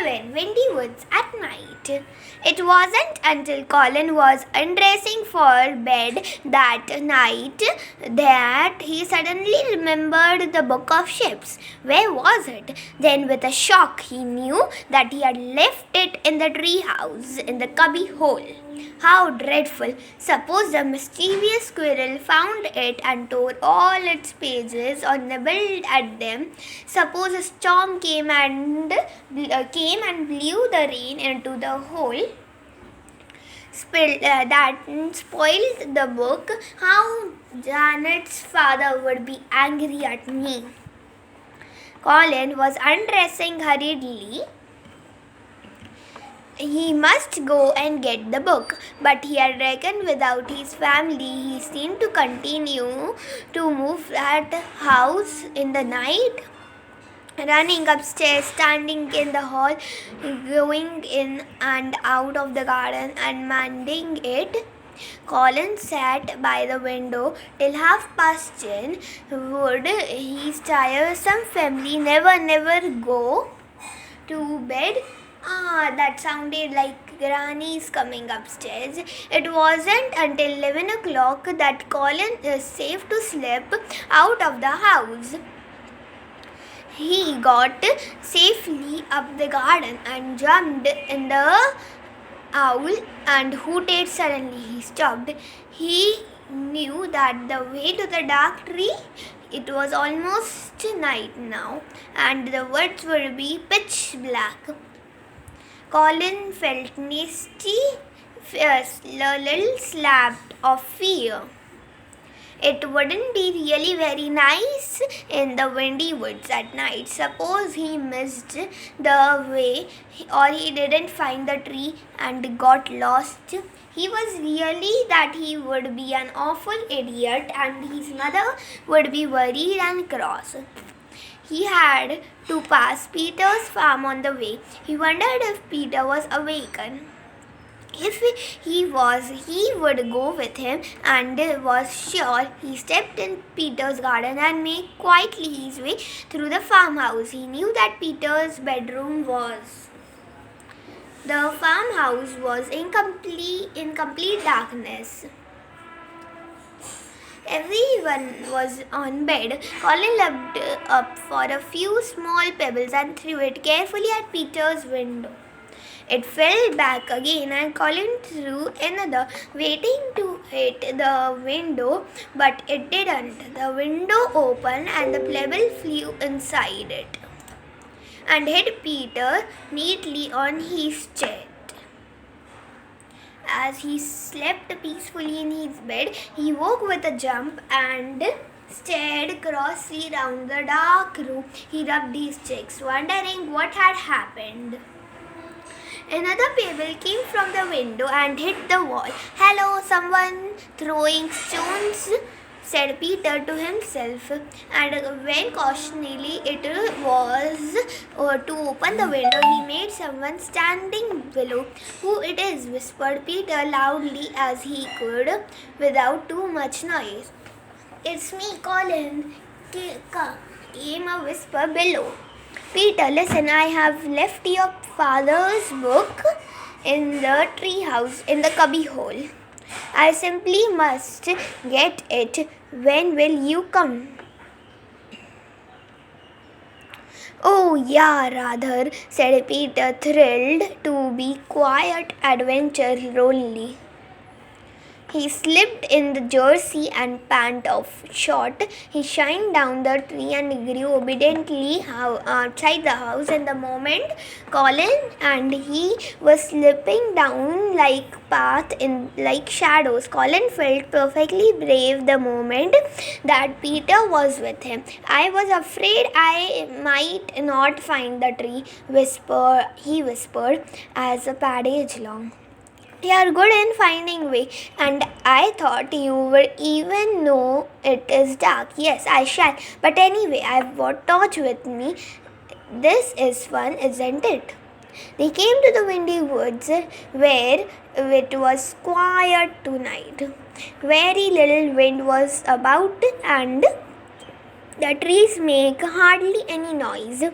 11. Windy Woods at Night. It wasn't until Colin was undressing for bed that night that he suddenly remembered the Book of Ships. Where was it? Then, with a shock, he knew that he had left it in the tree house in the cubby hole. How dreadful! Suppose the mischievous squirrel found it and tore all its pages or nibbled at them. Suppose a storm came and blew the rain into the hole. That spoiled the book. How Janet's father would be angry at me. Colin was undressing hurriedly. He must go and get the book, but he had reckoned without his family. He seemed to continue to move that house in the night, running upstairs, standing in the hall, going in and out of the garden and mending it. Colin sat by the window till 10:30. Would his tiresome family never go to bed? That sounded like Granny's coming upstairs. It wasn't until 11 o'clock that Colin is safe to slip out of the house. He got safely up the garden and jumped in the owl and hooted. Suddenly he stopped. He knew that the way to the dark tree. It was almost night now, and the woods would be pitch black. Colin felt nasty, a little slapped of fear. It wouldn't be really very nice in the windy woods at night. Suppose he missed the way or he didn't find the tree and got lost. He was really that he would be an awful idiot and his mother would be worried and cross. He had to pass Peter's farm on the way. He wondered if Peter was awake. If he was, he would go with him and was sure. He stepped in Peter's garden and made quietly his way through the farmhouse. He knew that Peter's bedroom was. The farmhouse was in complete darkness. Everyone was on bed. Colin looked up for a few small pebbles and threw it carefully at Peter's window. It fell back again and Colin threw another, waiting to hit the window, but it didn't. The window opened and the pebble flew inside it and hit Peter neatly on his chest. As he slept peacefully in his bed, he woke with a jump and stared crossly round the dark room. He rubbed his cheeks, wondering what had happened. Another pebble came from the window and hit the wall. "Hello, someone throwing stones," said Peter to himself, and when cautiously it was to open the window, he made someone standing below. "Who it is?" whispered Peter loudly as he could, without too much noise. "It's me, Colin," came a whisper below. "Peter, listen, I have left your father's book in the treehouse in the cubby hole. I simply must get it. When will you come?" "Oh, yeah, rather," said Peter, thrilled to be quiet adventure only. He slipped in the jersey and pant of short. He shined down the tree and grew obediently outside the house. In the moment Colin and he were slipping down like shadows. Colin felt perfectly brave the moment that Peter was with him. "I was afraid I might not find the tree," he whispered as the padded along. "You're good in finding way, and I thought you would even know it is dark." "Yes, I shall. But anyway, I've got torch with me. This is fun, isn't it?" They came to the windy woods where it was quiet tonight. Very little wind was about and the trees make hardly any noise.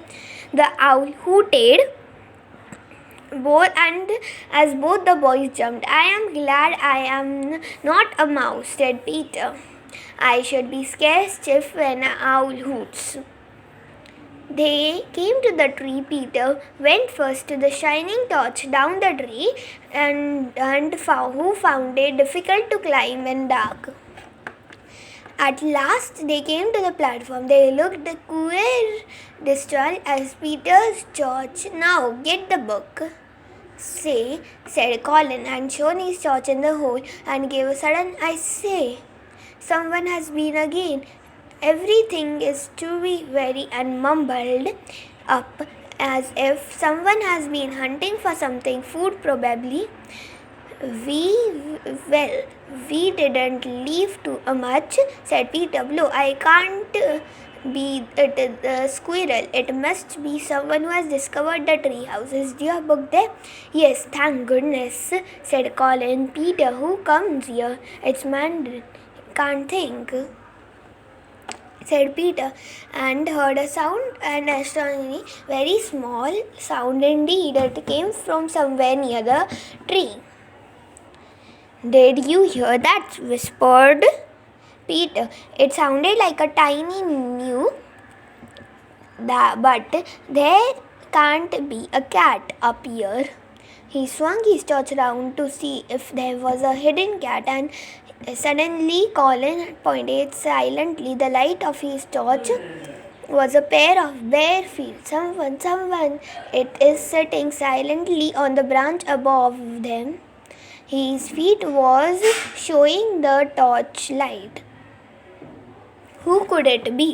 The owl hooted Both the boys jumped. "I am glad I am not a mouse," said Peter. "I should be scared stiff when an owl hoots." They came to the tree. Peter went first to the shining torch down the tree who found it difficult to climb in dark. At last they came to the platform. They looked queer distraught as Peter's torch. "Now get the book," said Colin, and shone his torch in the hole and gave a sudden, "I say, someone has been again." Everything is to be very and mumbled up as if someone has been hunting for something, food probably. We didn't leave too much," said Peter. "Blue, I can't be it the squirrel. It must be someone who has discovered the tree house. Is your book there?" "Yes, thank goodness," said Colin. "Peter, who comes here? It's Mandarin. Can't think," said Peter, and heard a sound, an astonishingly very small sound indeed. It came from somewhere near the tree. "Did you hear that?" whispered Peter. "It sounded like a tiny mew, but there can't be a cat up here." He swung his torch round to see if there was a hidden cat, and suddenly Colin pointed silently. The light of his torch was a pair of bare feet. Someone! It is sitting silently on the branch above them. His feet was showing the torchlight. Who could it be?